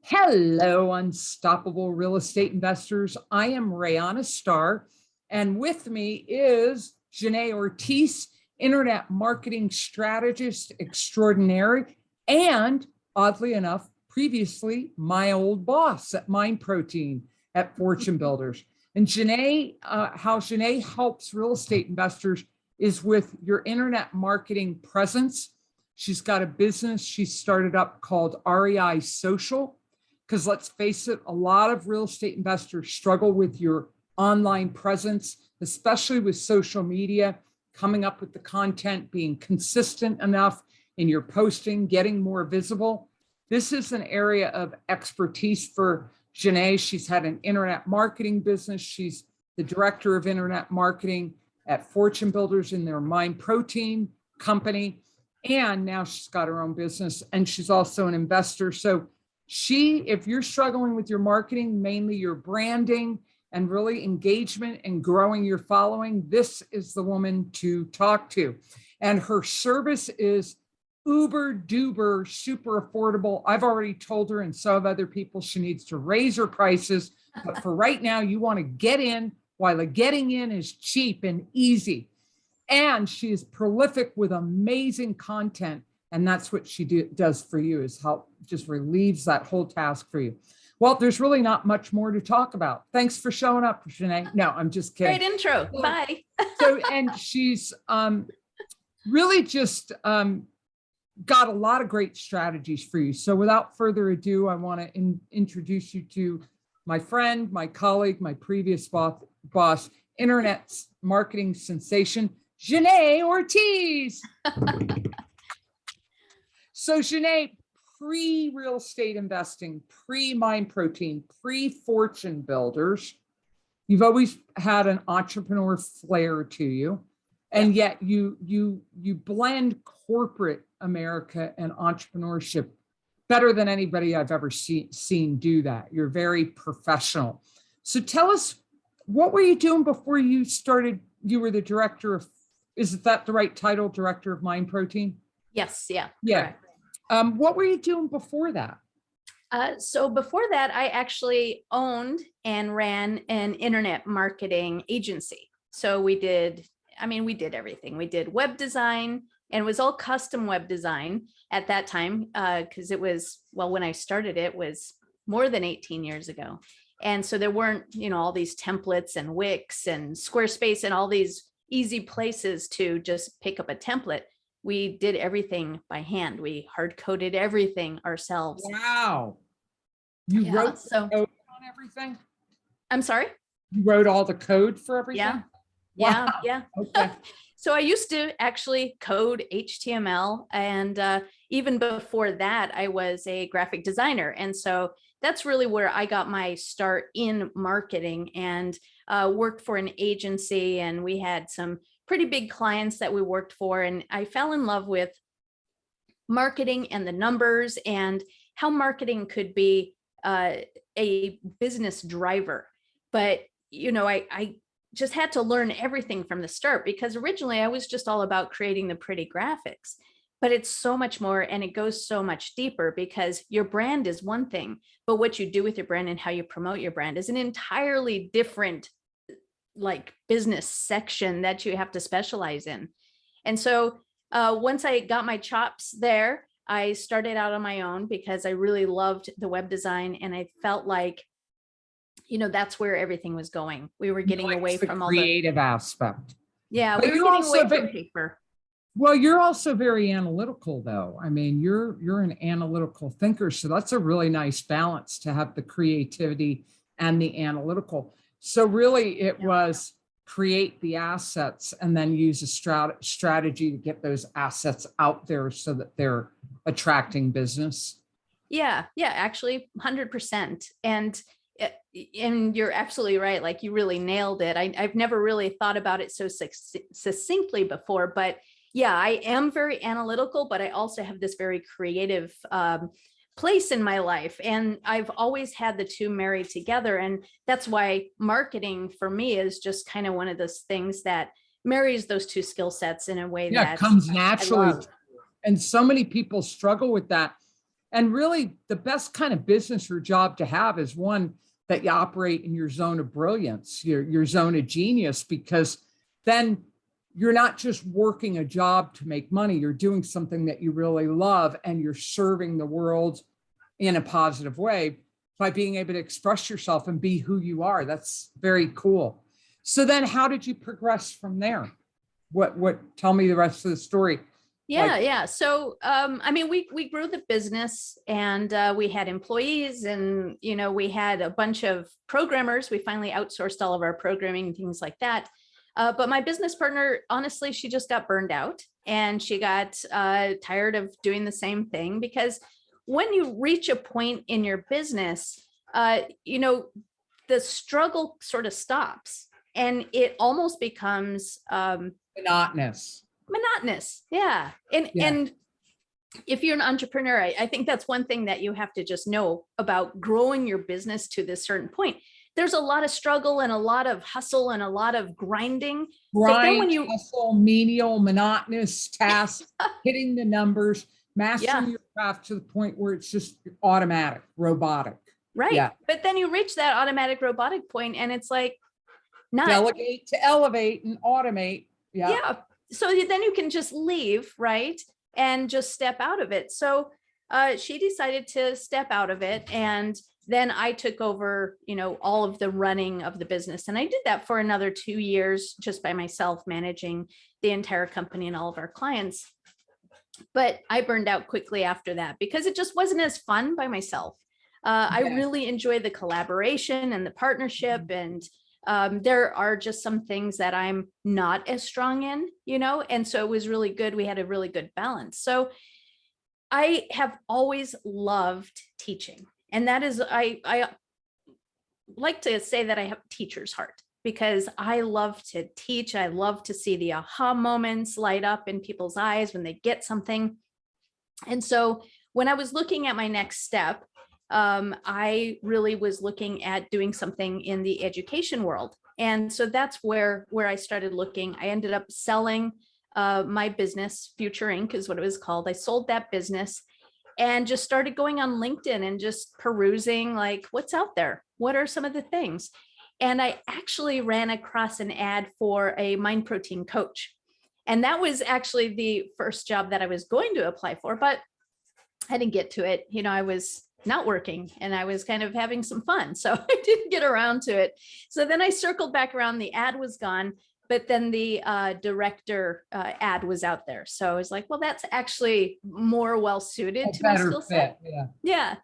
Hello, unstoppable real estate investors. I am Rayana Starr, and with me is Jeune Ortiz, internet marketing strategist extraordinaire, and oddly enough, previously my old boss at Mind Protein at Fortune Builders. And Jeune, how Jeune helps real estate investors is with your internet marketing presence. She's got a business she started up called REI Social. Because let's face it, a lot of real estate investors struggle with your online presence, especially with social media, coming up with the content, being consistent enough in your posting, getting more visible. This is an area of expertise for Jeune. She's had an internet marketing business. She's the director of internet marketing at Fortune Builders in their Mind Protein company. And now she's got her own business, and she's also an investor. So if you're struggling with your marketing, mainly your branding and really engagement and growing your following, this is the woman to talk to. And her service is uber duper super affordable. I've already told her, and so have other people, she needs to raise her prices. But for right now, you want to get in while the getting in is cheap and easy. And she is prolific with amazing content. And that's what she does for you, is help, just relieves that whole task for you. Well, there's really not much more to talk about. Thanks for showing up, Jeune. No, I'm just kidding. Great intro. Bye. And she's really just got a lot of great strategies for you. So without further ado, I want to introduce you to my friend, my colleague, my previous boss, internet marketing sensation, Jeune Ortiz. So Jeune, pre-real estate investing, pre-Mind Protein, pre-Fortune Builders, you've always had an entrepreneur flair to you, and yet you blend corporate America and entrepreneurship better than anybody I've ever seen do that. You're very professional. So tell us, what were you doing before you started? You were the director of, is that the right title, director of Mind Protein? Yes. Yeah. Yeah. What were you doing before that? So before that, I actually owned and ran an internet marketing agency. So we did everything. We did web design, and it was all custom web design at that time, because it was, well, when I started, it was more than 18 years ago. And so there weren't, all these templates and Wix and Squarespace and all these easy places to just pick up a template. We did everything by hand. We hard coded everything ourselves. Wow. You wrote the code on everything? I'm sorry? You wrote all the code for everything? Yeah. Wow. Yeah. Okay. So I used to actually code HTML. And even before that, I was a graphic designer. And so that's really where I got my start in marketing, and worked for an agency. And we had some pretty big clients that we worked for. And I fell in love with marketing and the numbers, and how marketing could be a business driver. But, I just had to learn everything from the start, because originally I was just all about creating the pretty graphics. But it's so much more, and it goes so much deeper, because your brand is one thing, but what you do with your brand and how you promote your brand is an entirely different business section that you have to specialize in. And so once I got my chops there, I started out on my own, because I really loved the web design, and I felt like, that's where everything was going. We were getting away from all the creative aspect. Yeah, but we were getting away from paper. Well, you're also very analytical, though. I mean, you're an analytical thinker, so that's a really nice balance to have the creativity and the analytical. So really, it was create the assets and then use a strategy to get those assets out there so that they're attracting business. Yeah, actually 100%. And you're absolutely right. Like, you really nailed it. I've never really thought about it so succinctly before, but yeah, I am very analytical, but I also have this very creative place in my life. And I've always had the two married together. And that's why marketing for me is just kind of one of those things that marries those two skill sets in a way that comes naturally. And so many people struggle with that. And really the best kind of business or job to have is one that you operate in your zone of brilliance, your zone of genius, because then you're not just working a job to make money, you're doing something that you really love and you're serving the world in a positive way by being able to express yourself and be who you are. That's very cool. So then how did you progress from there? Tell me the rest of the story. Yeah. So, I mean, we grew the business and we had employees and, we had a bunch of programmers. We finally outsourced all of our programming and things like that. But my business partner, honestly, she just got burned out and she got tired of doing the same thing, because when you reach a point in your business, the struggle sort of stops and it almost becomes monotonous. Yeah. And if you're an entrepreneur, I think that's one thing that you have to just know about growing your business to this certain point. There's a lot of struggle and a lot of hustle and a lot of grinding. But then when you hustle, menial, monotonous tasks, hitting the numbers, mastering your craft to the point where it's just automatic, robotic. Right. Yeah. But then you reach that automatic robotic point and it's like not delegate to elevate and automate. Yeah. So then you can just leave, right? And just step out of it. So she decided to step out of it. And then I took over, all of the running of the business. And I did that for another 2 years, just by myself, managing the entire company and all of our clients. But I burned out quickly after that because it just wasn't as fun by myself. I really enjoy the collaboration and the partnership, and there are just some things that I'm not as strong in, and so it was really good. We had a really good balance. So I have always loved teaching. And that is, I like to say that I have a teacher's heart, because I love to teach. I love to see the aha moments light up in people's eyes when they get something. And so when I was looking at my next step, I really was looking at doing something in the education world. And so that's where I started looking. I ended up selling my business, Future Inc. is what it was called. I sold that business and just started going on LinkedIn and just perusing, like, what's out there? What are some of the things? And I actually ran across an ad for a mind protein coach. And that was actually the first job that I was going to apply for, but I didn't get to it. I was not working and I was kind of having some fun. So I didn't get around to it. So then I circled back around, the ad was gone, but then the director ad was out there. So I was like, well, that's actually more well suited to my skill set. Yeah.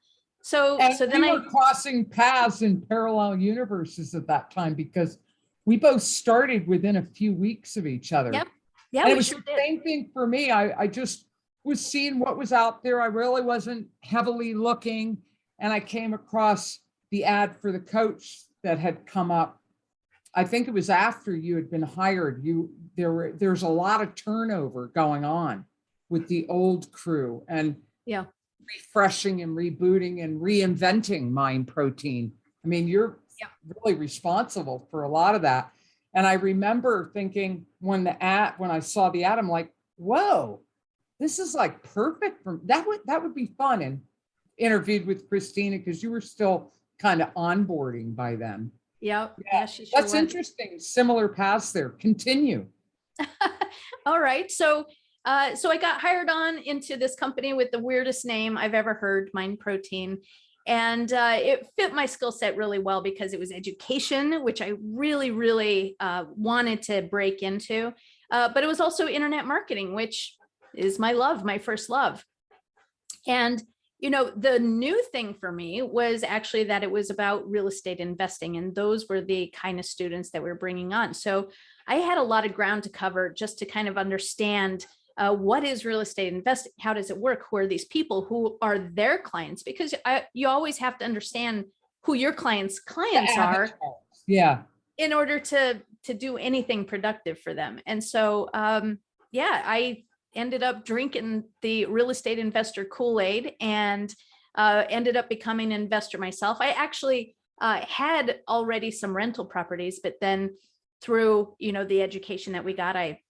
So then we were crossing paths in parallel universes at that time, because we both started within a few weeks of each other. Yep. Yeah. And it was the same thing for me. I just was seeing what was out there. I really wasn't heavily looking. And I came across the ad for the coach that had come up. I think it was after you had been hired. There's a lot of turnover going on with the old crew, and refreshing and rebooting and reinventing Mind Protein. I mean, you're really responsible for a lot of that. And I remember thinking when I saw the ad, I'm like, whoa, this is like perfect for that. Would be fun. And interviewed with Christina because you were still kind of onboarding by then. Yeah. That's interesting. Similar paths there. Continue. All right. So I got hired on into this company with the weirdest name I've ever heard, Mind Protein. And it fit my skill set really well because it was education, which I really, really wanted to break into. But it was also internet marketing, which is my first love. And the new thing for me was actually that it was about real estate investing. And those were the kind of students that we're bringing on. So I had a lot of ground to cover just to kind of understand what is real estate investing? How does it work? Who are these people? Who are their clients? Because you always have to understand who your clients are. Yeah. In order to do anything productive for them. And so, I ended up drinking the real estate investor Kool-Aid and ended up becoming an investor myself. I actually had already some rental properties, but then through, the education that we got, I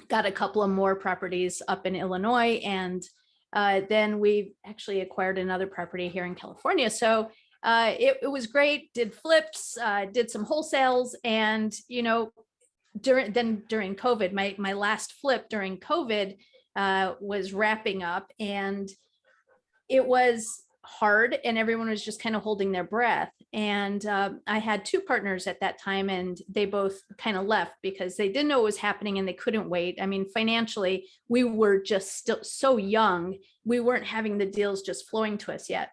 got a couple of more properties up in Illinois and then we actually acquired another property here in California. So it was great, did flips, did some wholesales, and, during COVID, my last flip during COVID was wrapping up, and it was hard, and everyone was just kind of holding their breath. And I had two partners at that time, and they both kind of left because they didn't know what was happening and they couldn't wait. I mean, financially, we were just still so young. We weren't having the deals just flowing to us yet.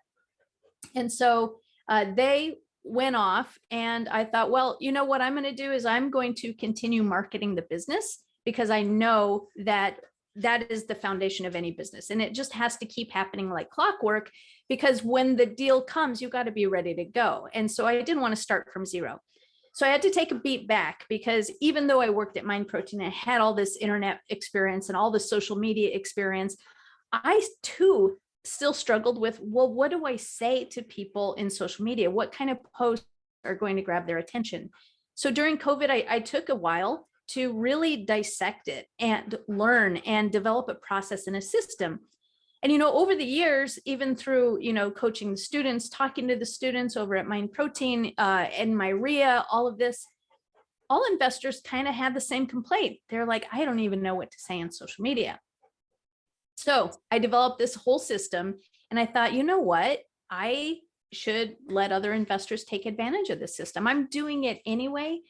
And so they went off, and I thought, well, you know what I'm going to do is I'm going to continue marketing the business, because I know that that is the foundation of any business, and it just has to keep happening like clockwork, because when the deal comes, you got to be ready to go. And so I didn't want to start from zero. So I had to take a beat back, because even though I worked at Mind Protein and had all this internet experience and all the social media experience, I too still struggled with, well, what do I say to people in social media? What kind of posts are going to grab their attention? So during COVID, I took a while to really dissect it and learn and develop a process and a system. And, over the years, even through, coaching the students, talking to the students over at Mind Protein and my REI, all of this, all investors kind of had the same complaint. They're like, I don't even know what to say on social media. So I developed this whole system, and I thought, you know what? I should let other investors take advantage of this system. I'm doing it anyway.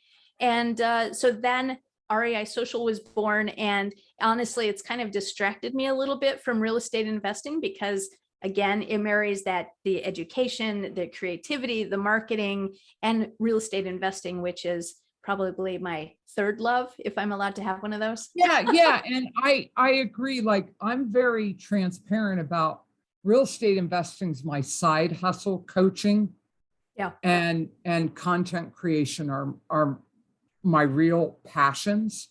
And so then REI Social was born. And honestly, it's kind of distracted me a little bit from real estate investing, because again, it marries the education, the creativity, the marketing, and real estate investing, which is probably my third love, if I'm allowed to have one of those. Yeah. And I agree. Like, I'm very transparent about real estate investing's my side hustle. Coaching and content creation are my real passions.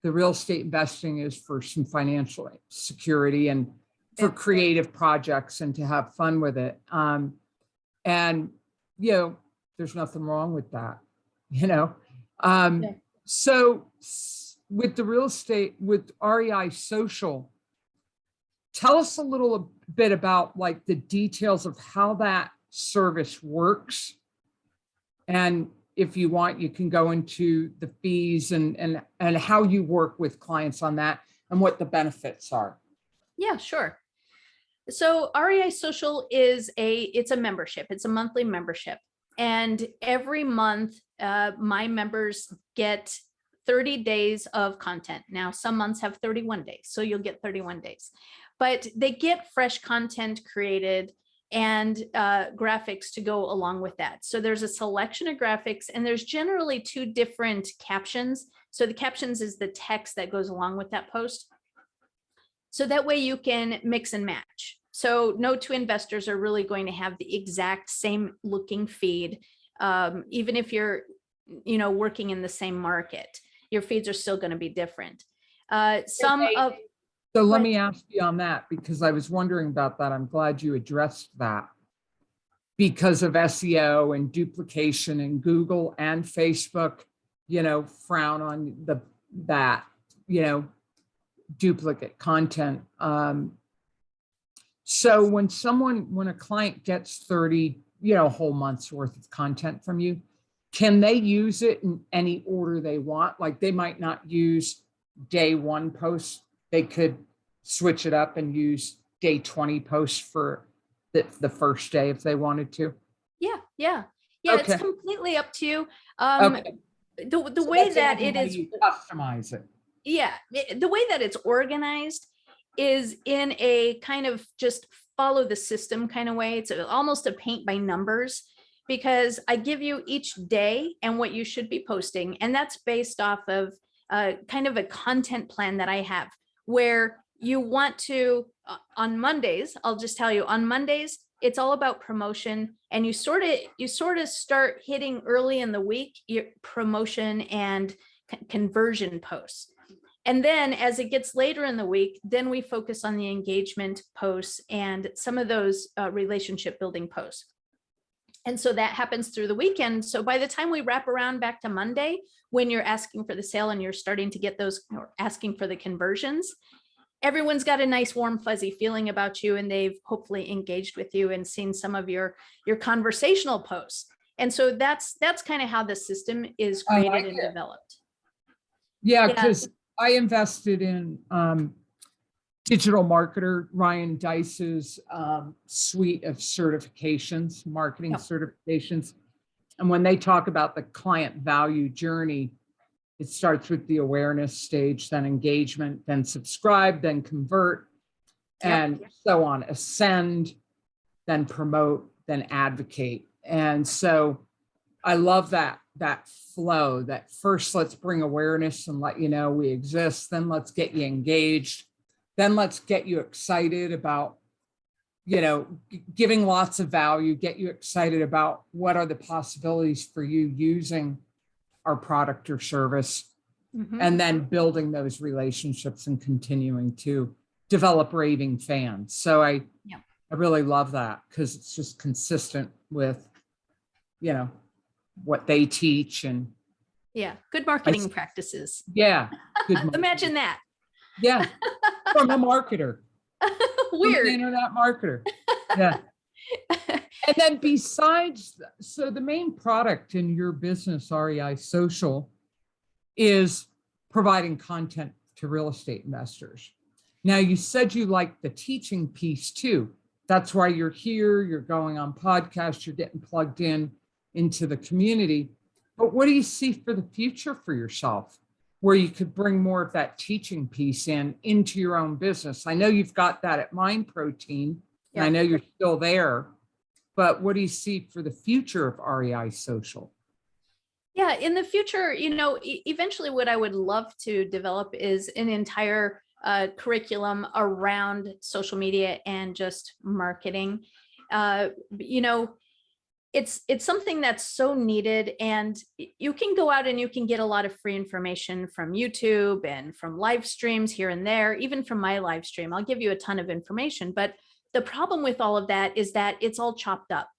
The real estate investing is for some financial security and for creative projects and to have fun with it. And, there's nothing wrong with that, So with the real estate, with REI Social, tell us a little bit about like the details of how that service works. And if you want, you can go into the fees and how you work with clients on that and what the benefits are. Yeah, sure. So REI Social it's a membership. It's a monthly membership. And every month, my members get 30 days of content. Now, some months have 31 days, so you'll get 31 days. But they get fresh content created and graphics to go along with that. So there's a selection of graphics, and there's generally two different captions. So the captions is the text that goes along with that post. So that way you can mix and match. So no two investors are really going to have the exact same looking feed. Even if you're, working in the same market, your feeds are still going to be different. So let me ask you on that, because I was wondering about that. I'm glad you addressed that. Because of SEO and duplication, and Google and Facebook, frown on that, duplicate content. So when a client gets 30, whole month's worth of content from you, can they use it in any order they want? Like, they might not use day 1 post. They could switch it up and use day 20 posts for the first day if they wanted to. Yeah. Okay. It's completely up to you. Okay. The way that it is, you customize it. Yeah, the way that it's organized is in a kind of just follow the system kind of way. It's almost a paint by numbers, because I give you each day and what you should be posting. And that's based off of kind of a content plan that I have, where you want to, on Mondays, I'll just tell you, on Mondays, it's all about promotion. And you sort of start hitting early in the week, your promotion and conversion posts. And then as it gets later in the week, then we focus on the engagement posts and some of those relationship building posts. And so that happens through the weekend. So by the time we wrap around back to Monday, when you're asking for the sale and you're starting to get those, or asking for the conversions, everyone's got a nice warm fuzzy feeling about you, and they've hopefully engaged with you and seen some of your conversational posts. And so that's kind of how the system is I created like and it. developed. Yeah, Yeah. because I invested in digital marketer Ryan Dice's suite of certifications, marketing Yep. certifications. And when they talk about the client value journey, it starts with the awareness stage, then engagement, then subscribe, then convert, and so on, ascend, then promote, then advocate. And so I love that flow, that first let's bring awareness and let you know we exist, then let's get you engaged, then let's get you excited about, giving lots of value, get you excited about what are the possibilities for you using our product or service, and then building those relationships and continuing to develop raving fans. So I really love that, because it's just consistent with, what they teach. And good marketing practices. Good Imagine that. From a marketer. Weird. From an internet marketer. And then besides, so the main product in your business, REI Social, is providing content to real estate investors. Now, you said you like the teaching piece too. That's why you're here, you're going on podcasts, you're getting plugged into the community. But what do you see for the future for yourself, where you could bring more of that teaching piece into your own business? I know you've got that at Mind Protein, and I know you're still there, but what do you see for the future of REI Social? Yeah, in the future, eventually what I would love to develop is an entire curriculum around social media and just marketing. It's something that's so needed, and you can go out and you can get a lot of free information from YouTube and from live streams here and there, even from my live stream. I'll give you a ton of information, but the problem with all of that is that it's all chopped up.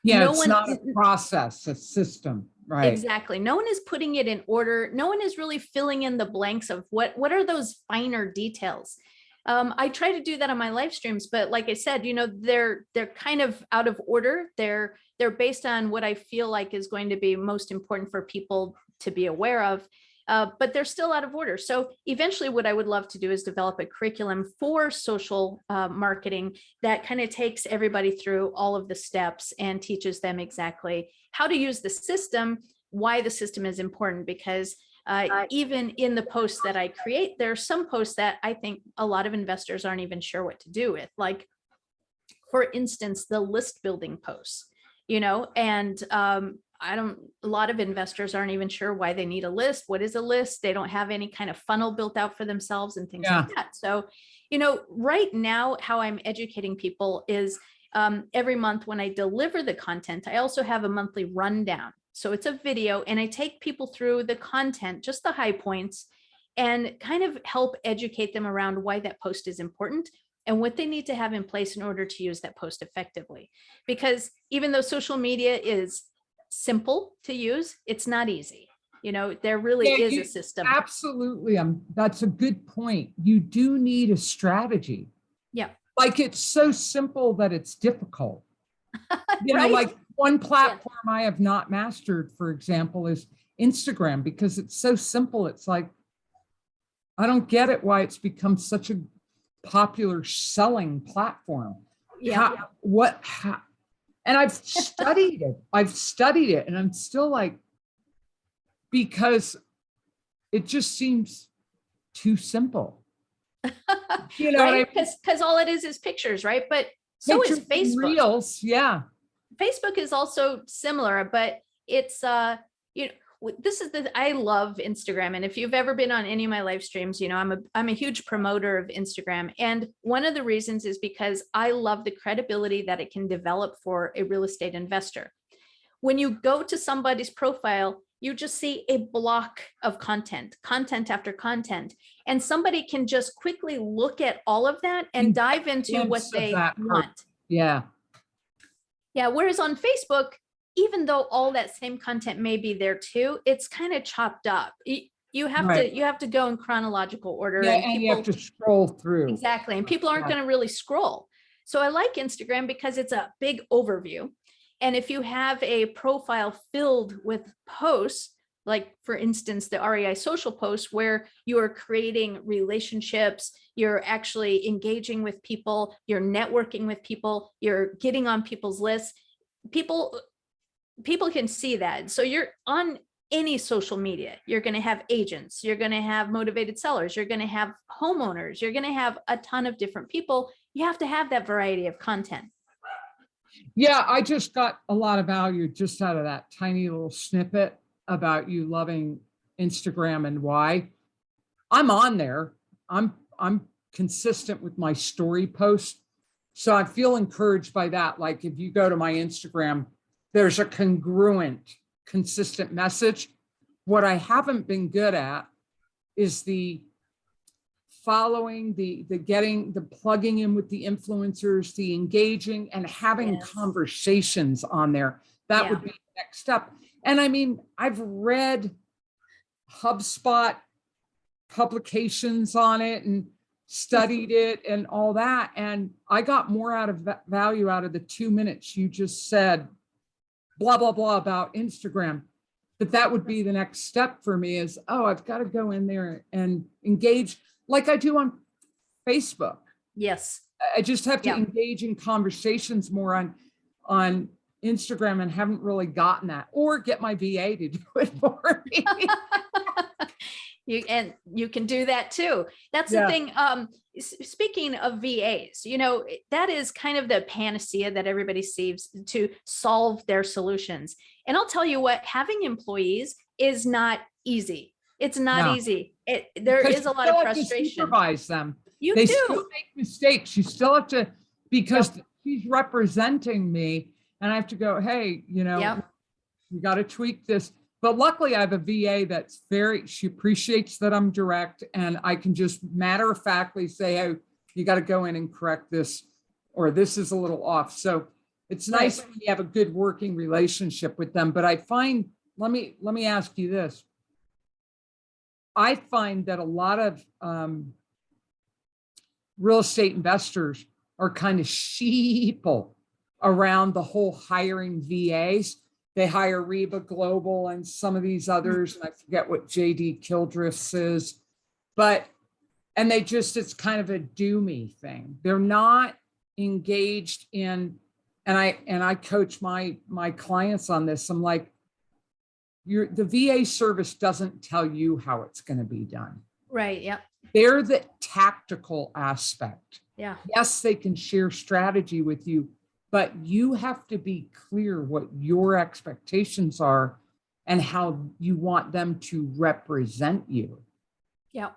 It's not a process, a system. Right. Exactly. No one is putting it in order. No one is really filling in the blanks of what are those finer details. I try to do that on my live streams, but like I said, they're kind of out of order. They're based on what I feel like is going to be most important for people to be aware of, but they're still out of order. So eventually what I would love to do is develop a curriculum for social marketing that kind of takes everybody through all of the steps and teaches them exactly how to use the system, why the system is important, because even in the posts that I create, there are some posts that I think a lot of investors aren't even sure what to do with. Like, for instance, the list building posts, and a lot of investors aren't even sure why they need a list. What is a list? They don't have any kind of funnel built out for themselves and things like that. So, right now, how I'm educating people is every month when I deliver the content, I also have a monthly rundown. So it's a video, and I take people through the content, just the high points, and kind of help educate them around why that post is important and what they need to have in place in order to use that post effectively. Because even though social media is simple to use, it's not easy. There really is a system. Absolutely. That's a good point. You do need a strategy. Yeah. Like, it's so simple that it's difficult. Right? Like one platform I have not mastered, for example, is Instagram, because it's so simple. It's like, I don't get it why it's become such a popular selling platform. And I've studied it, and I'm still like, because it just seems too simple. Right? Because all it is pictures, right? But so is Facebook. Reels, Facebook is also similar, but it's I love Instagram, and if you've ever been on any of my live streams, I'm a huge promoter of Instagram, and one of the reasons is because I love the credibility that it can develop for a real estate investor. When you go to somebody's profile, you just see a block of content after content, and somebody can just quickly look at all of that and dive into what they want. Whereas on Facebook, even though all that same content may be there too, it's kind of chopped up. Right. you have to go in chronological order, Yeah, and and you have people to scroll through. exactly, and people aren't Yeah. going to really scroll. So I like Instagram because it's a big overview. And if you have a profile filled with posts, like for instance, the REI Social post, where you are creating relationships, you're actually engaging with people, you're networking with people, you're getting on people's lists, people can see that. So you're on any social media, you're going to have agents, you're going to have motivated sellers, you're going to have homeowners, you're going to have a ton of different people. You have to have that variety of content. Yeah, I just got a lot of value just out of that tiny little snippet about you loving Instagram and why. I'm on there. I'm consistent with my story posts. So I feel encouraged by that. Like if you go to my Instagram, there's a congruent, consistent message. What I haven't been good at is the following, the getting, the plugging in with the influencers, the engaging and having Yes. conversations on there. That Yeah. would be the next step. And I mean, I've read HubSpot publications on it and studied it and all that. And I got more out of value out of the 2 minutes you just said, blah, blah, blah about Instagram. But that would be the next step for me is, oh, I've got to go in there and engage like I do on Facebook. Yes. I just have to Yeah. engage in conversations more on Instagram and haven't really gotten that, or get my VA to do it for me. You can do that too. That's Yeah. the thing. Speaking of VAs, that is kind of the panacea that everybody sees to solve their solutions. And I'll tell you what, having employees is not easy. It's not No. easy. There Because is a you lot still of have to frustration. supervise them. You They do. still make mistakes. You still have to, because she's representing me and I have to go, hey, Yep. you got to tweak this. But luckily I have a VA that's she appreciates that I'm direct and I can just matter of factly say, hey, you got to go in and correct this, or this is a little off. So it's nice when you have a good working relationship with them. But I find, let me ask you this. I find that a lot of real estate investors are kind of sheeple around the whole hiring VAs. They hire Reba Global and some of these others, and I forget what JD Kildress is, and it's kind of a do me thing. They're not engaged in, and I coach my clients on this. I'm like, the VA service doesn't tell you how it's going to be done. Right. Yep. They're the tactical aspect. Yeah. Yes, they can share strategy with you, but you have to be clear what your expectations are and how you want them to represent you. Yeah.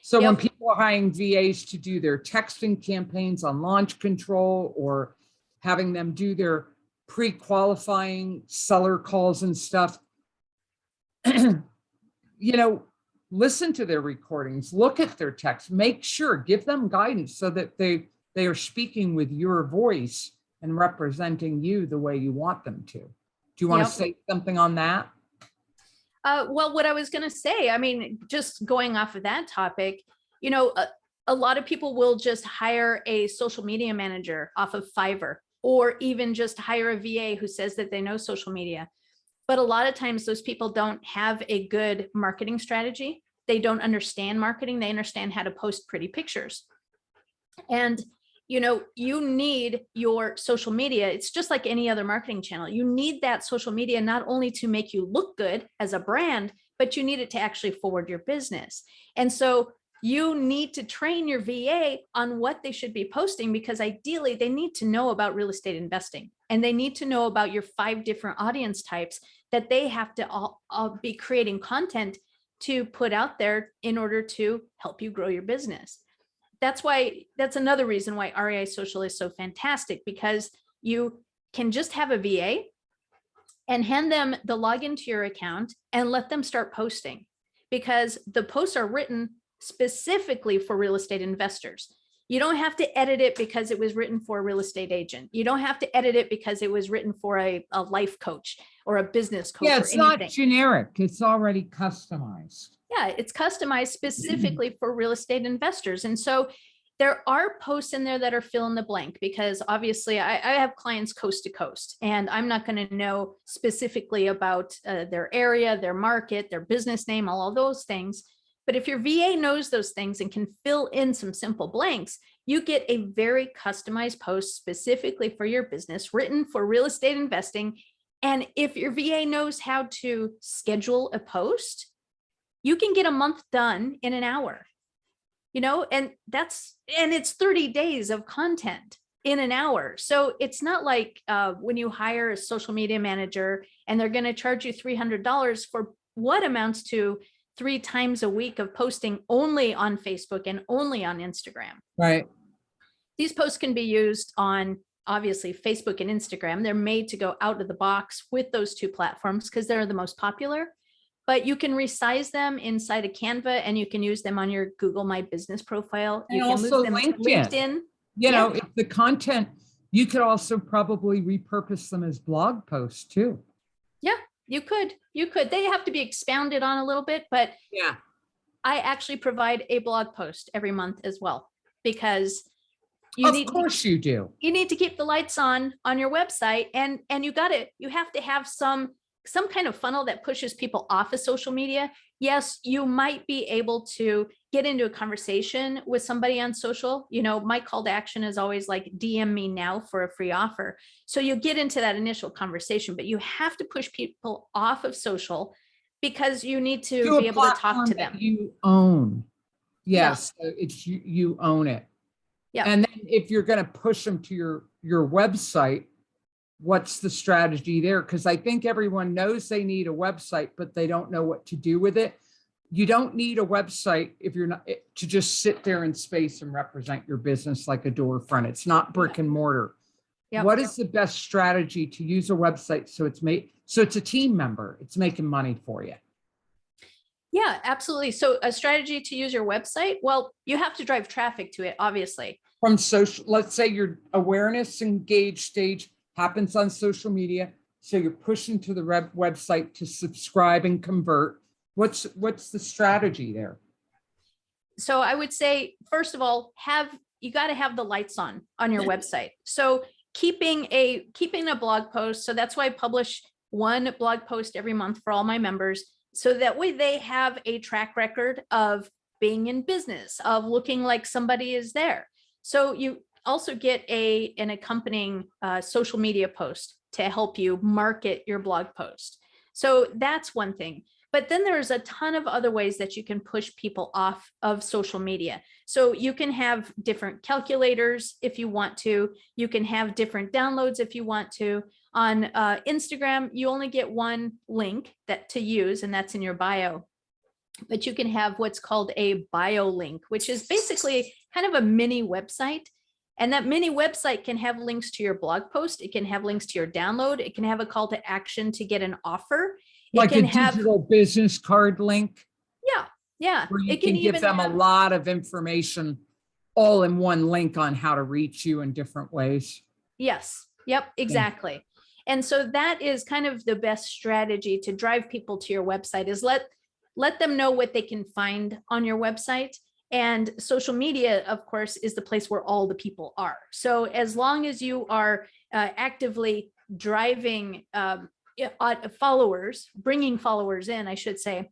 So when people are hiring VAs to do their texting campaigns on launch control or having them do their pre-qualifying seller calls and stuff, listen to their recordings, look at their text, make sure, give them guidance so that they are speaking with your voice and representing you the way you want them to. Do you want to say something on that? Well, what I was going to say, I mean, just going off of that topic, a lot of people will just hire a social media manager off of Fiverr, or even just hire a VA who says that they know social media. But a lot of times those people don't have a good marketing strategy. They don't understand marketing. They understand how to post pretty pictures. And, you need your social media. It's just like any other marketing channel. You need that social media not only to make you look good as a brand, but you need it to actually forward your business. And so you need to train your VA on what they should be posting, because ideally they need to know about real estate investing, and they need to know about your 5 different audience types that they have to all be creating content to put out there in order to help you grow your business. That's another reason why REI Social is so fantastic, because you can just have a VA and hand them the login to your account and let them start posting, because the posts are written specifically for real estate investors. You don't have to edit it because it was written for a real estate agent. You don't have to edit it because it was written for a life coach or a business coach. Yeah, it's not generic. It's already customized. Yeah, it's customized specifically for real estate investors. And so there are posts in there that are fill in the blank, because obviously I have clients coast to coast, and I'm not going to know specifically about their area, their market, their business name, all of those things. But if your VA knows those things and can fill in some simple blanks, you get a very customized post specifically for your business, written for real estate investing. And if your VA knows how to schedule a post, you can get a month done in an hour. And it's 30 days of content in an hour. So it's not like when you hire a social media manager and they're going to charge you $300 for what amounts to 3 times a week of posting only on Facebook and only on Instagram. Right. These posts can be used on obviously Facebook and Instagram. They're made to go out of the box with those 2 platforms because they're the most popular. But you can resize them inside of Canva, and you can use them on your Google My Business profile. And you can also move them to LinkedIn. If the content, you could also probably repurpose them as blog posts too. Yeah, you could. They have to be expounded on a little bit, but yeah, I actually provide a blog post every month as well, because you need to keep the lights on your website, and you have to have some kind of funnel that pushes people off of social media. Yes, you might be able to get into a conversation with somebody on social. My call to action is always like, DM me now for a free offer. So you get into that initial conversation, but you have to push people off of social because you need to be able to talk to them. You own. Yes, yeah. It's you own it. Yeah. And then if you're going to push them to your website, what's the strategy there? Because I think everyone knows they need a website, but they don't know what to do with it. You don't need a website if you're not to just sit there in space and represent your business like a door front. It's not brick and mortar. Yep. What is the best strategy to use a website so it's a team member, it's making money for you? Yeah, absolutely. So a strategy to use your website, well, you have to drive traffic to it, obviously. From social, let's say your awareness engage stage happens on social media. So you're pushing to the website to subscribe and convert. What's the strategy there? So I would say, first of all, you got to have the lights on your website. So keeping a blog post. So that's why I publish 1 blog post every month for all my members. So that way they have a track record of being in business, of looking like somebody is there. So you also get an accompanying social media post to help you market your blog post. So that's one thing. But then there's a ton of other ways that you can push people off of social media. So you can have different calculators if you want to. You can have different downloads if you want to. On Instagram, you only get 1 link to use, and that's in your bio. But you can have what's called a bio link, which is basically kind of a mini website. And that mini website can have links to your blog post. It can have links to your download. It can have a call to action to get an offer. Like a digital business card link. Yeah. It can give them a lot of information all in one link on how to reach you in different ways. Yes. Yep, exactly. Yeah. And so that is kind of the best strategy to drive people to your website, is let them know what they can find on your website. And social media, of course, is the place where all the people are. So as long as you are actively driving followers, bringing followers in, I should say,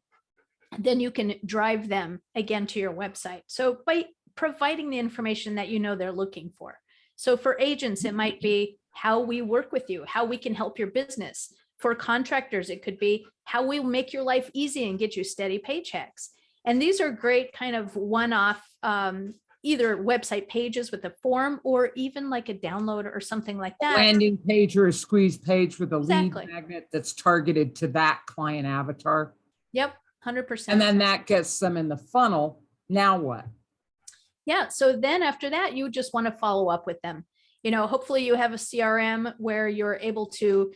then you can drive them again to your website. So by providing the information that they're looking for. So for agents, it might be how we work with you, how we can help your business. For contractors, it could be how we make your life easy and get you steady paychecks. And these are great kind of one-off, either website pages with a form or even like a download or something like that. Landing page or a squeeze page with a lead magnet that's targeted to that client avatar. Yep, 100%. And then that gets them in the funnel. Now what? Yeah, so then after that, you just want to follow up with them. Hopefully you have a CRM where you're able to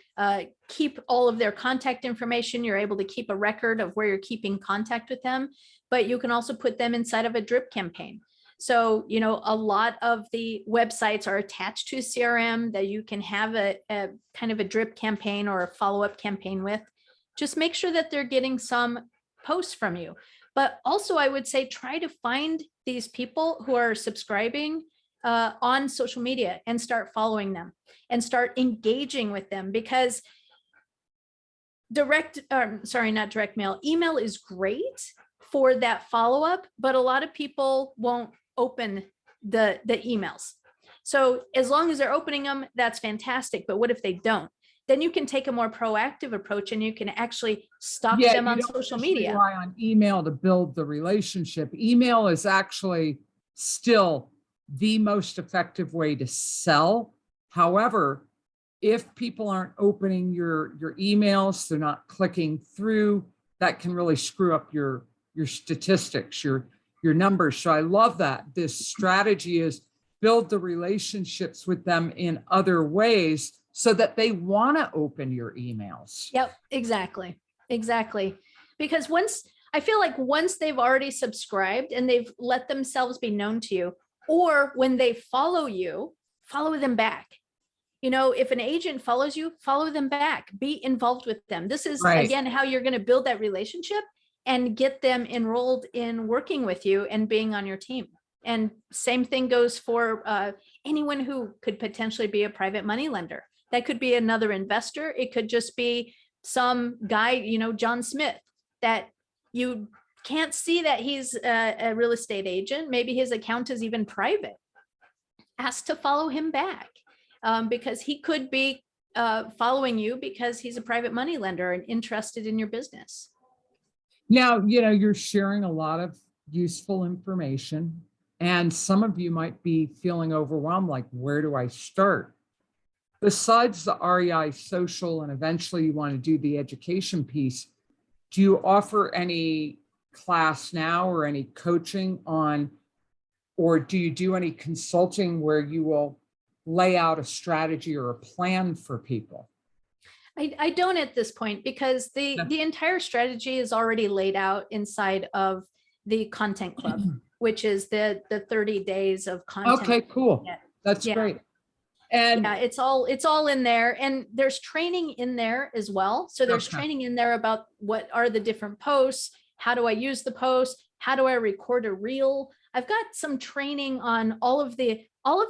keep all of their contact information. You're able to keep a record of where you're keeping contact with them, but you can also put them inside of a drip campaign. So, a lot of the websites are attached to a CRM that you can have a kind of a drip campaign or a follow-up campaign with. Just make sure that they're getting some posts from you. But also I would say, try to find these people who are subscribing on social media and start following them and start engaging with them, because not direct mail, email is great for that follow-up, but a lot of people won't open the emails. So as long as they're opening them, that's fantastic. But what if they don't? Then you can take a more proactive approach and you can actually stalk them on social media. Rely on email to build the relationship. Email is actually still the most effective way to sell. However, if people aren't opening your emails, they're not clicking through, that can really screw up your statistics, your numbers. So I love that. This strategy is build the relationships with them in other ways so that they want to open your emails. Yep, exactly. Because I feel like once they've already subscribed and they've let themselves be known to you, or when they follow you, follow them back. If an agent follows you, follow them back, be involved with them. This is, again, how you're going to build that relationship and get them enrolled in working with you and being on your team. And same thing goes for anyone who could potentially be a private money lender. That could be another investor. It could just be some guy, John Smith, that you can't see that he's a real estate agent. Maybe his account is even private. Ask to follow him back, because he could be following you because he's a private money lender and interested in your business. Now, you're sharing a lot of useful information, and some of you might be feeling overwhelmed, like, where do I start? Besides the REI Social, and eventually you want to do the education piece, do you offer any class now or any coaching on, or do you do any consulting where you will lay out a strategy or a plan for people? I don't at this point, because the entire strategy is already laid out inside of the content club, which is the 30 days of content. Okay, cool. That's great. And it's all in there, and there's training in there as well. So there's training in there about what are the different posts, how do I use the post, how do I record a reel. I've got some training on all of the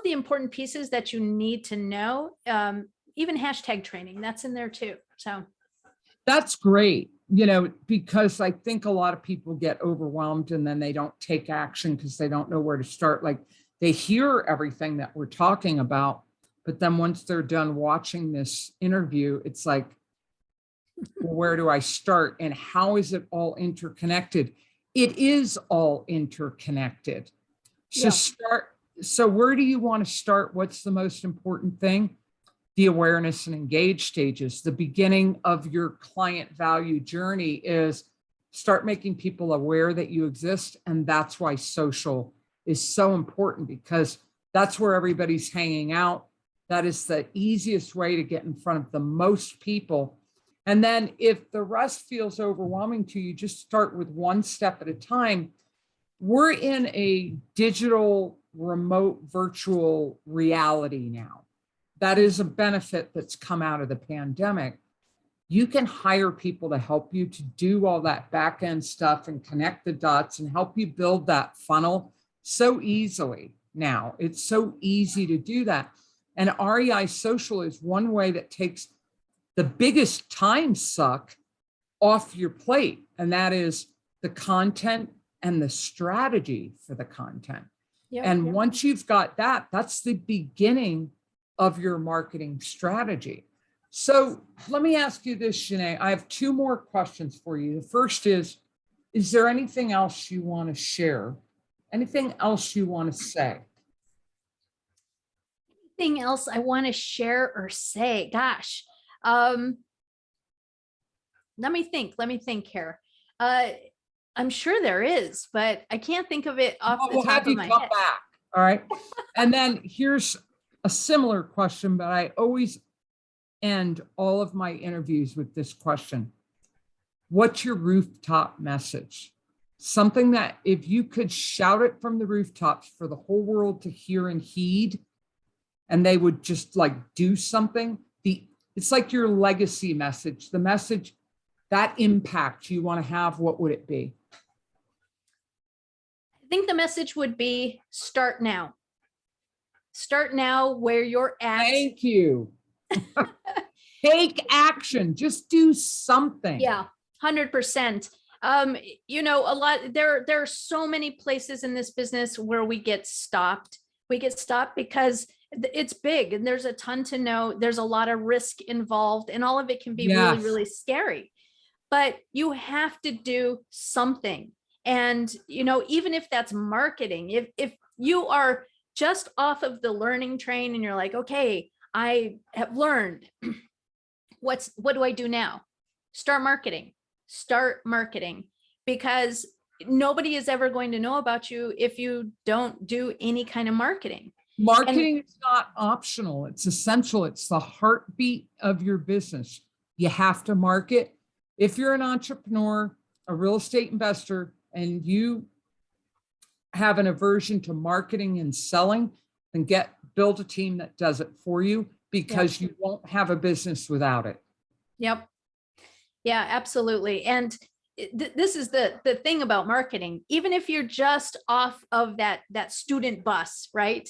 important pieces that you need to know. Even hashtag training, that's in there too. So that's great, because I think a lot of people get overwhelmed and then they don't take action because they don't know where to start. Like, they hear everything that we're talking about, but then once they're done watching this interview, it's like, well, where do I start? And how is it all interconnected? It is all interconnected. So where do you want to start? What's the most important thing? The awareness and engage stages. The beginning of your client value journey is start making people aware that you exist. And that's why social is so important, because that's where everybody's hanging out. That is the easiest way to get in front of the most people. And then if the rest feels overwhelming to you, just start with one step at a time. We're in a digital, remote, virtual reality now. That is a benefit that's come out of the pandemic. You can hire people to help you to do all that back end stuff and connect the dots and help you build that funnel so easily now. It's so easy to do that. And REI Social is one way that takes the biggest time suck off your plate. And that is the content and the strategy for the content. Once you've got that, that's the beginning of your marketing strategy. So let me ask you this, Jeune. I have two more questions for you. The first is there anything else you want to share? Anything else you want to say? Anything else I want to share or say? Gosh, let me think here. I'm sure there is, but I can't think of it off the top of my head. Back. All right. And then here's a similar question, but I always end all of my interviews with this question. What's your rooftop message? Something that if you could shout it from the rooftops for the whole world to hear and heed, and they would just like do something, it's like your legacy message, the message, that impact you want to have, what would it be? I think the message would be start now. Start now where you're at. Thank you. Take action. Just do something. Yeah, 100%. There are so many places in this business where we get stopped. We get stopped because it's big and there's a ton to know. There's a lot of risk involved and all of it can be really, really scary. But you have to do something. And, even if that's marketing, if you are just off of the learning train and you're like, okay, I have learned, what do I do now? Start marketing, because nobody is ever going to know about you if you don't do any kind of marketing. Marketing is not optional. It's essential. It's the heartbeat of your business. You have to market. If you're an entrepreneur, a real estate investor, and you have an aversion to marketing and selling, then build a team that does it for you, because you won't have a business without it. Yep. Yeah, absolutely. And this is the thing about marketing. Even if you're just off of that student bus, right?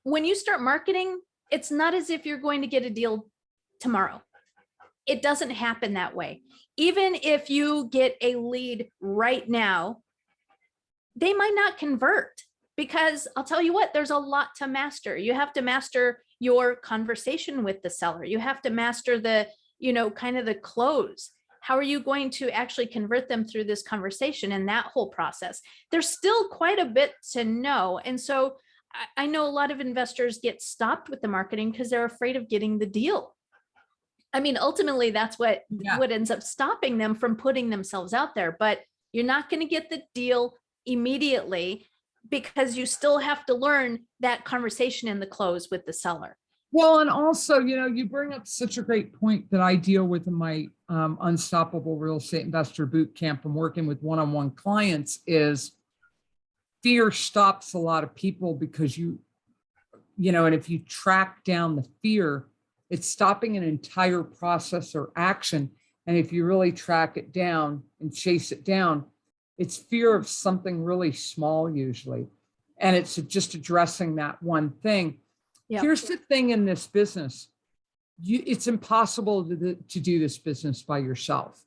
When you start marketing, it's not as if you're going to get a deal tomorrow. It doesn't happen that way. Even if you get a lead right now, they might not convert, because I'll tell you what, there's a lot to master. You have to master your conversation with the seller. You have to master the, kind of the close. How are you going to actually convert them through this conversation and that whole process? There's still quite a bit to know. And so I know a lot of investors get stopped with the marketing because they're afraid of getting the deal. I mean, ultimately, that's what ends up stopping them from putting themselves out there. But you're not going to get the deal immediately because you still have to learn that conversation in the close with the seller. Well, and also, you bring up such a great point that I deal with in my Unstoppable Real Estate Investor Boot Camp and working with one-on-one clients is fear stops a lot of people because and if you track down the fear, it's stopping an entire process or action. And if you really track it down and chase it down, it's fear of something really small usually. And it's just addressing that one thing. Yep. Here's the thing in this business. It's impossible to do this business by yourself.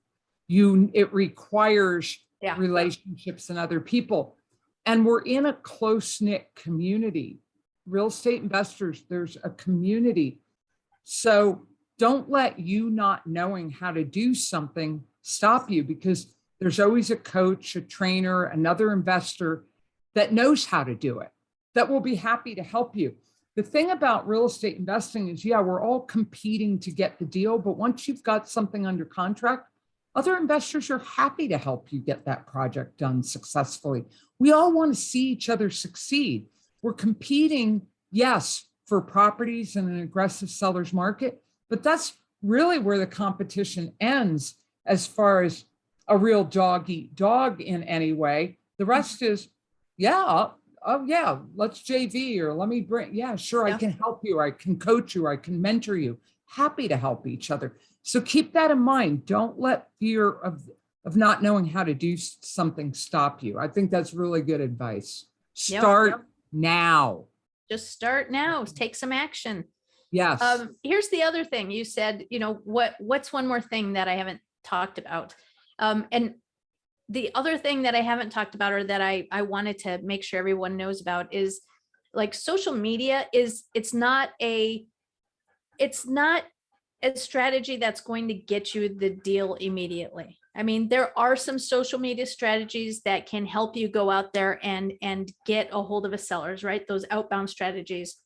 It requires relationships and other people. And we're in a close-knit community. Real estate investors, there's a community. So don't let you not knowing how to do something stop you, because there's always a coach, a trainer, another investor that knows how to do it, that will be happy to help you. The thing about real estate investing is, we're all competing to get the deal, but once you've got something under contract, other investors are happy to help you get that project done successfully. We all want to see each other succeed. We're competing, yes, for properties in an aggressive seller's market, but that's really where the competition ends as far as a real dog eat dog in any way. The rest is, let's JV, or let me bring, I can help you, I can coach you, I can mentor you. Happy to help each other. So keep that in mind. Don't let fear of not knowing how to do something stop you. I think that's really good advice. Start now. Just start now. Take some action. Yes. Here's the other thing. You said, what's one more thing that I haven't talked about? And the other thing that I haven't talked about, or that I wanted to make sure everyone knows about, is like social media it's not a strategy that's going to get you the deal immediately. I mean, there are some social media strategies that can help you go out there and get a hold of a sellers, right? Those outbound strategies.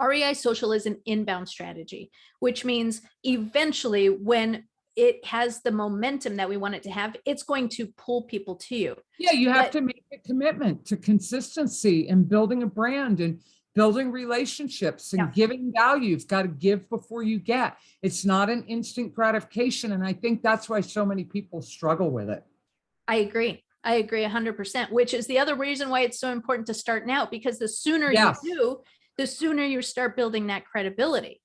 REI Social is an inbound strategy, which means eventually when it has the momentum that we want it to have, it's going to pull people to you. Yeah, you have to make a commitment to consistency and building a brand and building relationships and giving value. You've got to give before you get. It's not an instant gratification. And I think that's why so many people struggle with it. I agree 100%, which is the other reason why it's so important to start now, because the sooner you do, the sooner you start building that credibility.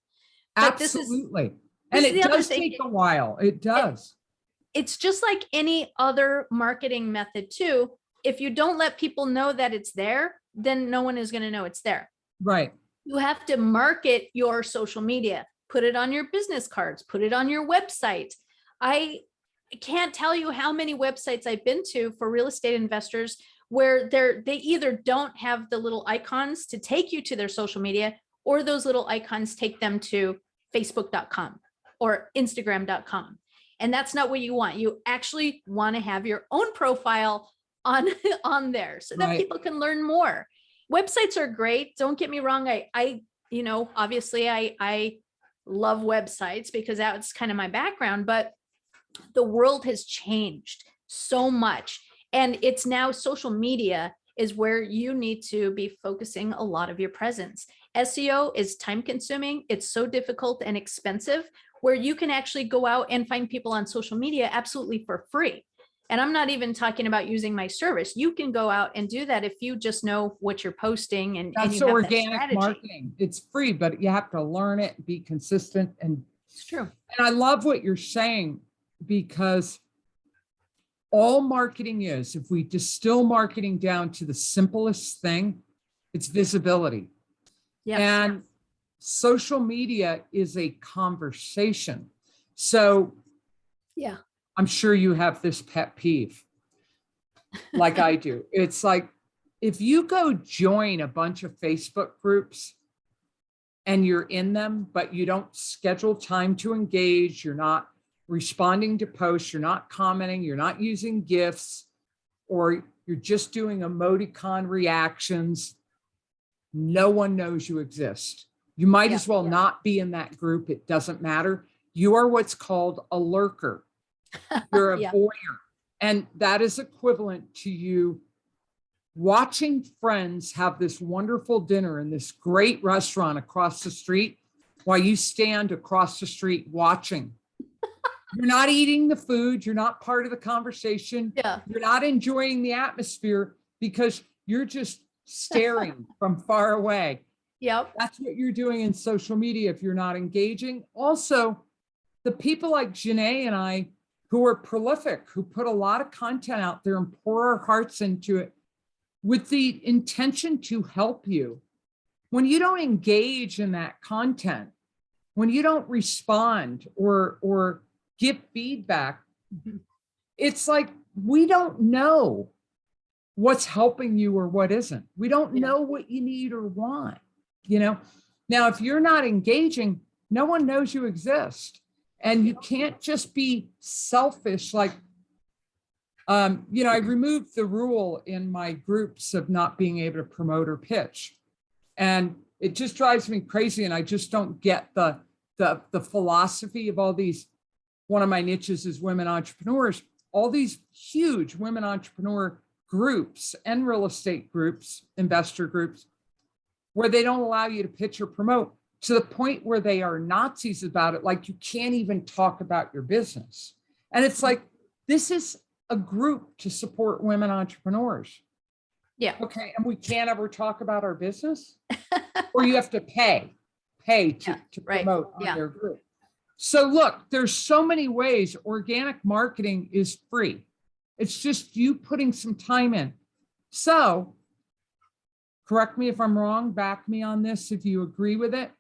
Absolutely. And it does take a while. It does. It's just like any other marketing method too. if you don't let people know that it's there, then no one is going to know it's there. Right. You have to market your social media, put it on your business cards, put it on your website. I can't tell you how many websites I've been to for real estate investors where they either don't have the little icons to take you to their social media, or those little icons take them to facebook.com or instagram.com. And that's not what you want. You actually want to have your own profile on there so that people can learn more. Websites are great. Don't get me wrong. I obviously I love websites because that's kind of my background, but the world has changed so much. And it's now social media is where you need to be focusing a lot of your presence. SEO is time consuming. It's so difficult and expensive, where you can actually go out and find people on social media absolutely for free. And I'm not even talking about using my service. You can go out and do that if you just know what you're posting and That's you have organic that strategy. marketing. It's free, but you have to learn it, be consistent. And it's true. And I love what you're saying, because all marketing is, if we distill marketing down to the simplest thing, it's visibility. Yes. And social media is a conversation. So yeah, I'm sure you have this pet peeve like I do. It's like, if you go join a bunch of Facebook groups and you're in them, but you don't schedule time to engage, you're not responding to posts, you're not commenting, you're not using GIFs, or you're just doing emoticon reactions, no one knows you exist. You might as well not be in that group. It doesn't matter. You are what's called a lurker. You're a voyeur. And that is equivalent to you watching friends have this wonderful dinner in this great restaurant across the street while you stand across the street watching. You're not eating the food. You're not part of the conversation. Yeah. You're not enjoying the atmosphere because you're just staring from far away. Yep. That's what you're doing in social media if you're not engaging. Also, the people like Jeune and I, who are prolific, who put a lot of content out there and pour our hearts into it with the intention to help you. When you don't engage in that content, when you don't respond or give feedback, it's like we don't know what's helping you or what isn't. We don't know what you need or want, you know? Now, if you're not engaging, no one knows you exist. And you can't just be selfish. Like, I removed the rule in my groups of not being able to promote or pitch. And it just drives me crazy. And I just don't get the philosophy of all these. One of my niches is women entrepreneurs. All these huge women entrepreneur groups and real estate groups, investor groups, where they don't allow you to pitch or promote, to the point where they are Nazis about it. Like, you can't even talk about your business. And it's like, this is a group to support women entrepreneurs. Yeah. Okay. And we can't ever talk about our business, or you have to pay to promote on their group. So look, there's so many ways. Organic marketing is free. It's just you putting some time in. So correct me if I'm wrong, back me on this if you agree with it.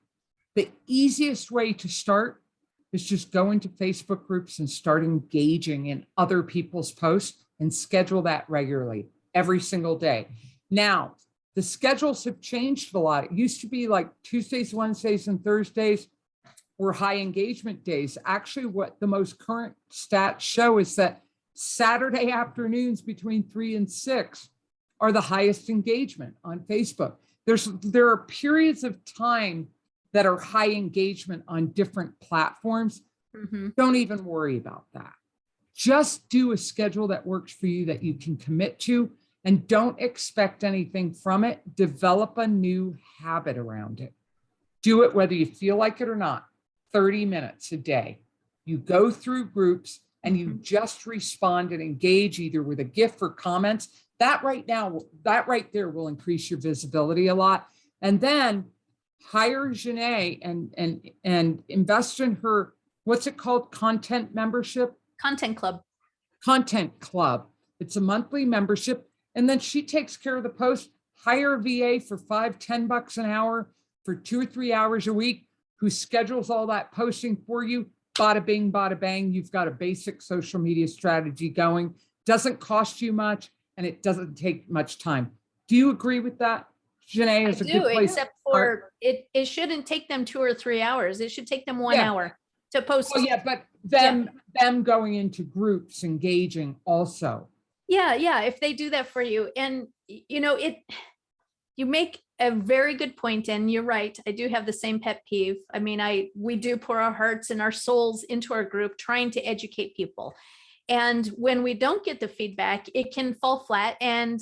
The easiest way to start is just go into Facebook groups and start engaging in other people's posts and schedule that regularly every single day. Now, the schedules have changed a lot. It used to be like Tuesdays, Wednesdays, and Thursdays were high engagement days. Actually, what the most current stats show is that Saturday afternoons between 3 and 6 are the highest engagement on Facebook. There are periods of time that are high engagement on different platforms. Don't even worry about that. Just do a schedule that works for you, that you can commit to, and don't expect anything from it. Develop a new habit around it. Do it whether you feel like it or not. 30 minutes a day. You go through groups and you just respond and engage either with a GIF or comments. That right there will increase your visibility a lot. And then hire Jeune and invest in her, what's it called? Content membership? Content club. Content club. It's a monthly membership. and then she takes care of the post. Hire a VA for $5-10 an hour for 2 or 3 hours a week, who schedules all that posting for you. Bada bing, bada bang. You've got a basic social media strategy going. Doesn't cost you much, and it doesn't take much time. Do you agree with that? Janae is a good place. Except for it shouldn't take them 2 or 3 hours. It should take them 1 hour to post. Oh yeah, but them going into groups, engaging also. Yeah. If they do that for you, and you make a very good point, and you're right. I do have the same pet peeve. I mean, we do pour our hearts and our souls into our group, trying to educate people. And when we don't get the feedback, it can fall flat. And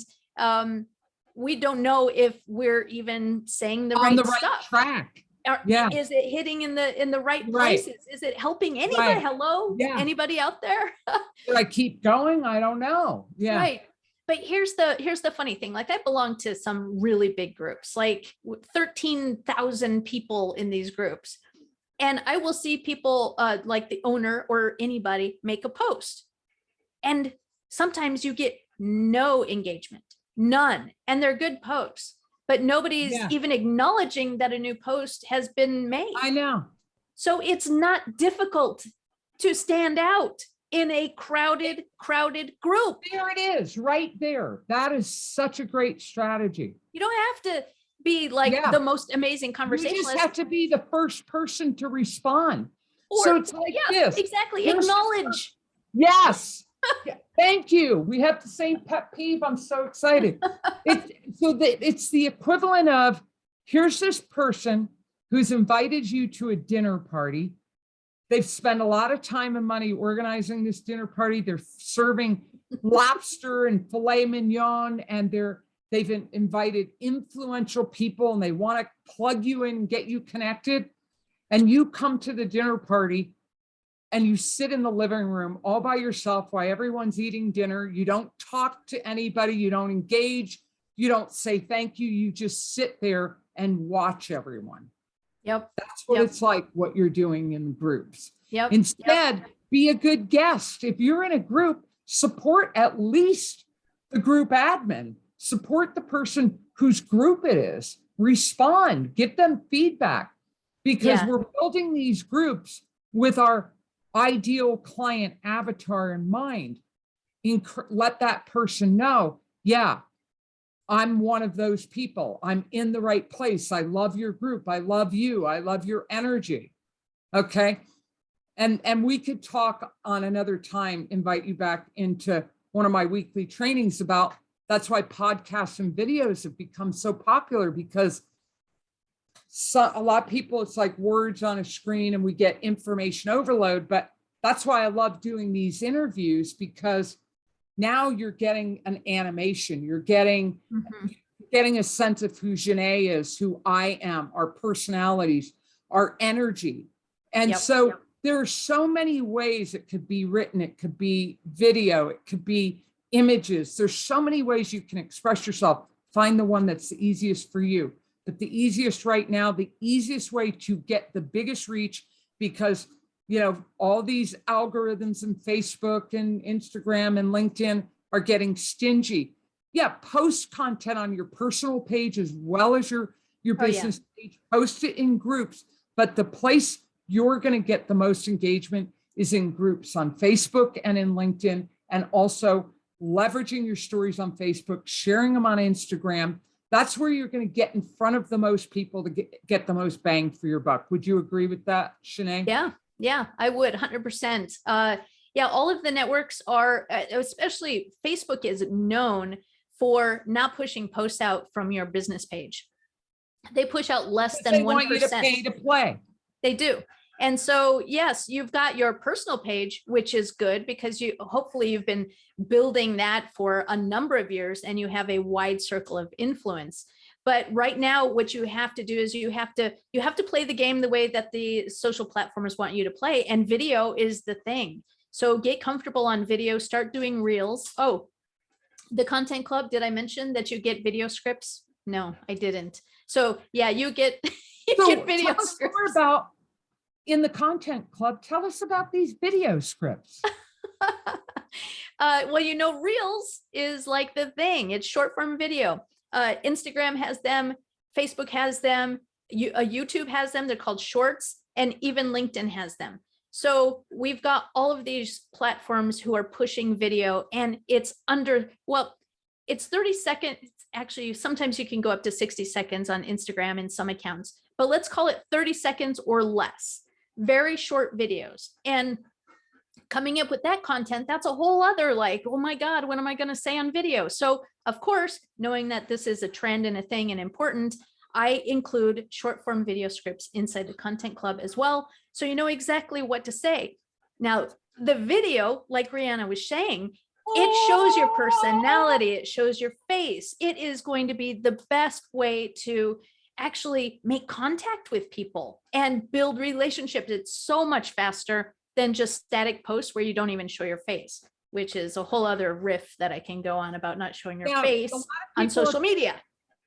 we don't know if we're even saying the right stuff. Track. Is it hitting in the right places? Is it helping anybody? Right. Hello? Yeah. Anybody out there? Should I keep going? I don't know. Yeah. Right. But here's the funny thing. Like, I belong to some really big groups, like 13,000 people in these groups. And I will see people like the owner or anybody make a post. And sometimes you get no engagement, none. And they're good posts, but nobody's even acknowledging that a new post has been made. I know. So it's not difficult to stand out in a crowded group. There it is, right there. That is such a great strategy. You don't have to be like the most amazing conversationalist. You just have to be the first person to respond. So it's like this. Exactly. Acknowledge. Yes. Thank you. We have the same pet peeve. I'm so excited. It's the equivalent of, here's this person who's invited you to a dinner party. They've spent a lot of time and money organizing this dinner party. They're serving lobster and filet mignon, and they've invited influential people, and they want to plug you in and get you connected. And you come to the dinner party and you sit in the living room all by yourself while everyone's eating dinner. You don't talk to anybody. You don't engage. You don't say thank you. You just sit there and watch everyone. Yep. That's what it's like, what you're doing in groups. Yep. Instead, be a good guest. If you're in a group, support at least the group admin. Support the person whose group it is. Respond, give them feedback, because we're building these groups with our ideal client avatar in mind. Let that person know, I'm one of those people. I'm in the right place. I love your group. I love you. I love your energy. Okay. And we could talk on another time, invite you back into one of my weekly trainings about, that's why podcasts and videos have become so popular, because a lot of people, it's like words on a screen and we get information overload. But that's why I love doing these interviews, because now you're getting an animation, you're getting a sense of who Janae is, who I am, our personalities, our energy. And there are so many ways it could be written. It could be video, it could be images. There's so many ways you can express yourself. Find the one that's the easiest for you. But the easiest right now, the easiest way to get the biggest reach, because all these algorithms and Facebook and Instagram and LinkedIn are getting stingy. Post content on your personal page as well as your business page. Post it in groups. But the place you're going to get the most engagement is in groups on Facebook and in LinkedIn, and also leveraging your stories on Facebook, sharing them on Instagram. That's where you're going to get in front of the most people to get the most bang for your buck. Would you agree with that, Janae? Yeah, I would 100%. All of the networks are, especially Facebook, is known for not pushing posts out from your business page. They push out less than 1%. They want you to pay to play. They do. And so, yes, you've got your personal page, which is good, because hopefully you've been building that for a number of years and you have a wide circle of influence. But right now, what you have to do is you have to play the game the way that the social platformers want you to play. And video is the thing. So get comfortable on video, start doing reels. Oh, the Content Club, did I mention that you get video scripts? No, I didn't. So you get, get video scripts. More about in the Content Club. Tell us about these video scripts. Well, you know, Reels is like the thing. It's short form video. Instagram has them, Facebook has them, YouTube has them. They're called Shorts, and even LinkedIn has them. So we've got all of these platforms who are pushing video, and it's well, it's 30 seconds. Actually, sometimes you can go up to 60 seconds on Instagram in some accounts, but let's call it 30 seconds or less. Very short videos. And coming up with that content, that's a whole other like, oh my God, what am I going to say on video? So of course, knowing that this is a trend and a thing and important, I include short form video scripts inside the Content Club as well. So you know exactly what to say. Now, the video, like Rihanna was saying, it shows your personality, it shows your face. It is going to be the best way to actually make contact with people and build relationships. It's so much faster than just static posts where you don't even show your face, which is a whole other riff that I can go on about not showing your face on social media.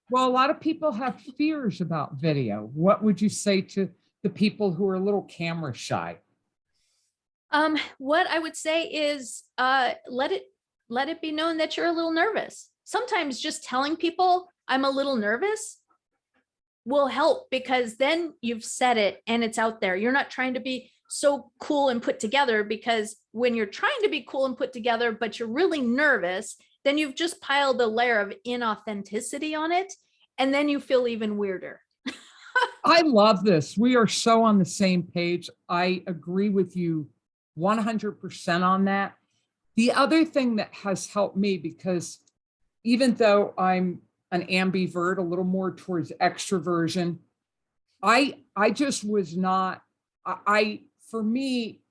Well, a lot of people have fears about video. What would you say to the people who are a little camera shy? What I would say is let it be known that you're a little nervous. Sometimes just telling people I'm a little nervous will help, because then you've said it and it's out there. You're not trying to be so cool and put together, because when you're trying to be cool and put together, but you're really nervous, then you've just piled a layer of inauthenticity on it. And then you feel even weirder. I love this. We are so on the same page. I agree with you 100% on that. The other thing that has helped me, because even though I'm an ambivert, a little more towards extroversion, I just was not, for me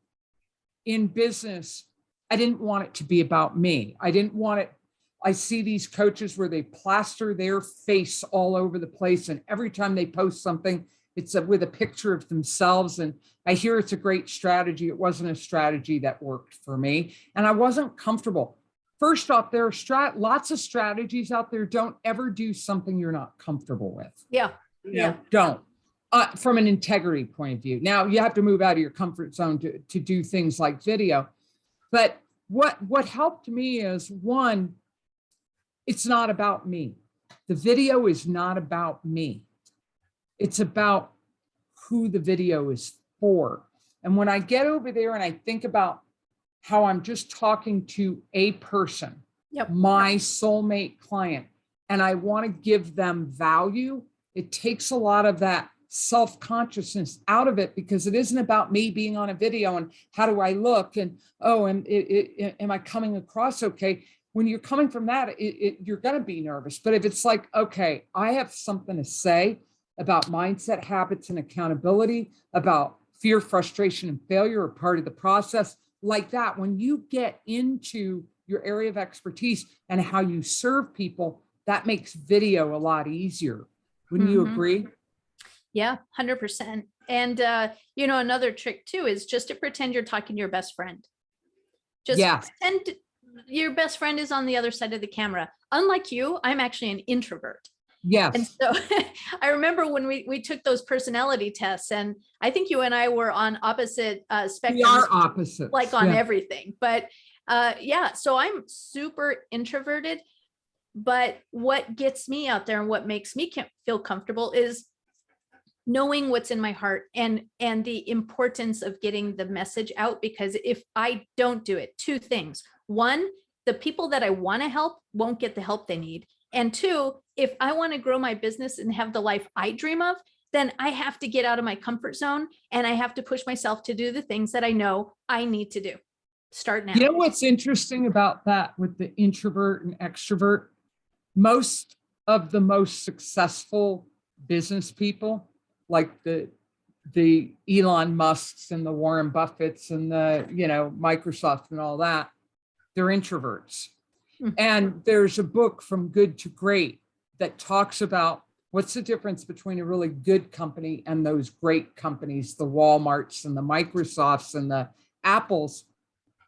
in business, I didn't want it to be about me. I didn't want it. I see these coaches where they plaster their face all over the place, and every time they post something, it's with a picture of themselves. And I hear it's a great strategy. It wasn't a strategy that worked for me, and I wasn't comfortable. First off, there are lots of strategies out there. Don't ever do something you're not comfortable with. Yeah. Don't. From an integrity point of view. Now, you have to move out of your comfort zone to do things like video. But what helped me is, one, it's not about me. The video is not about me. It's about who the video is for. And when I get over there and I think about how I'm just talking to a person, my soulmate client, and I want to give them value, it takes a lot of that self-consciousness out of it, because it isn't about me being on a video and how do I look and, oh, am I coming across okay? When you're coming from that, you're going to be nervous. But if it's like, okay, I have something to say about mindset, habits, and accountability, about fear, frustration, and failure are part of the process, like that, when you get into your area of expertise and how you serve people, that makes video a lot easier. Wouldn't you agree? Yeah, 100%. And, you know, another trick too is just to pretend you're talking to your best friend. Just pretend your best friend is on the other side of the camera. Unlike you, I'm actually an introvert. Yes. And so I remember when we took those personality tests, and I think you and I were on opposite spectrums. We are opposites. Like on everything. But yeah, so I'm super introverted. But what gets me out there and what makes me feel comfortable is knowing what's in my heart and the importance of getting the message out. Because if I don't do it, two things. One, the people that I want to help won't get the help they need. And two, if I want to grow my business and have the life I dream of, then I have to get out of my comfort zone, and I have to push myself to do the things that I know I need to do. Start now. You know what's interesting about that with the introvert and extrovert? Most of the most successful business people, like the Elon Musks and the Warren Buffetts and the, Microsoft and all that, they're introverts. And there's a book, From Good to Great, that talks about what's the difference between a really good company and those great companies, the Walmarts and the Microsofts and the Apples.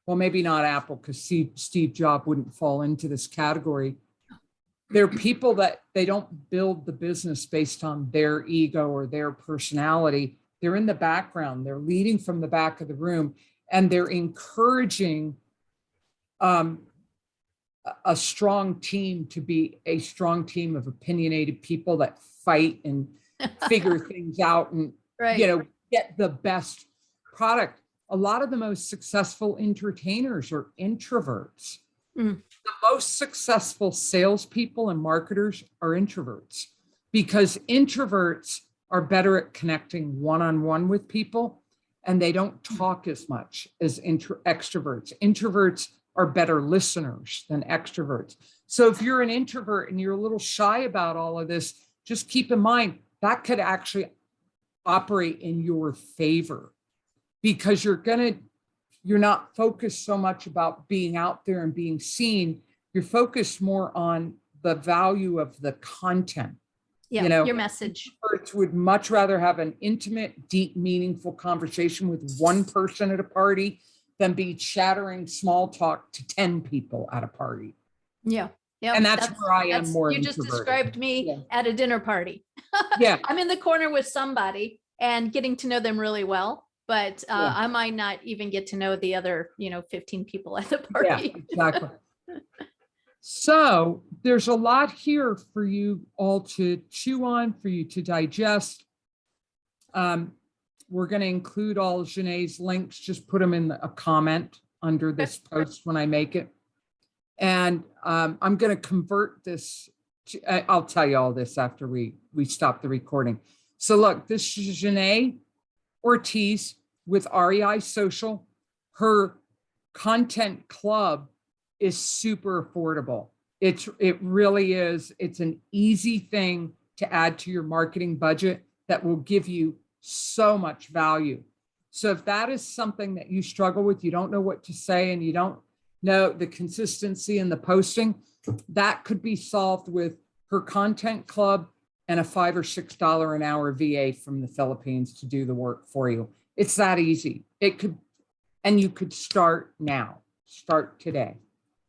Well, maybe not Apple, because Steve Jobs wouldn't fall into this category. They're people that they don't build the business based on their ego or their personality. They're in the background. They're leading from the back of the room, and they're encouraging a strong team to be a strong team of opinionated people that fight and figure things out and, Right. get the best product. A lot of the most successful entertainers are introverts. Mm. The most successful salespeople and marketers are introverts because introverts are better at connecting one-on-one with people and they don't talk as much as extroverts. Introverts are better listeners than extroverts. So if you're an introvert and you're a little shy about all of this, just keep in mind that could actually operate in your favor because you're not focused so much about being out there and being seen. You're focused more on the value of the content. Yeah, your message. Introverts would much rather have an intimate, deep, meaningful conversation with one person at a party than be chattering small talk to 10 people at a party. Yeah. Yeah. And that's where I am more You just introverted. described me at a dinner party. Yeah. I'm in the corner with somebody and getting to know them really well, but I might not even get to know the other, 15 people at the party. Yeah, exactly. So there's a lot here for you all to chew on, for you to digest. We're going to include all Jeune's links, just put them in a comment under this post when I make it. And I'm going to convert this. I'll tell you all this after we stop the recording. So look, this is Jeune Ortiz with REI Social. Her content club is super affordable. It really is. It's an easy thing to add to your marketing budget that will give you so much value. So if that is something that you struggle with, you don't know what to say and you don't know the consistency in the posting, that could be solved with her content club and a $5 or $6 an hour VA from the Philippines to do the work for you. It's that easy. And you could start now, start today.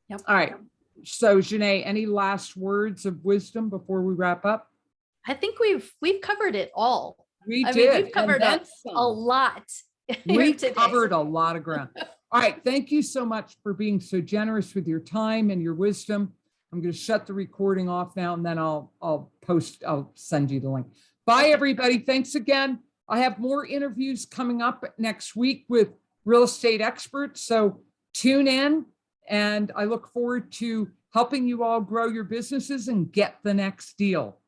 Yep. All right. So Jeune, any last words of wisdom before we wrap up? I think we've covered it all. We did. We've covered a lot. We covered a lot of ground. All right. Thank you so much for being so generous with your time and your wisdom. I'm going to shut the recording off now, and then I'll send you the link. Bye, everybody. Thanks again. I have more interviews coming up next week with real estate experts. So tune in, and I look forward to helping you all grow your businesses and get the next deal.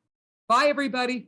Bye, everybody.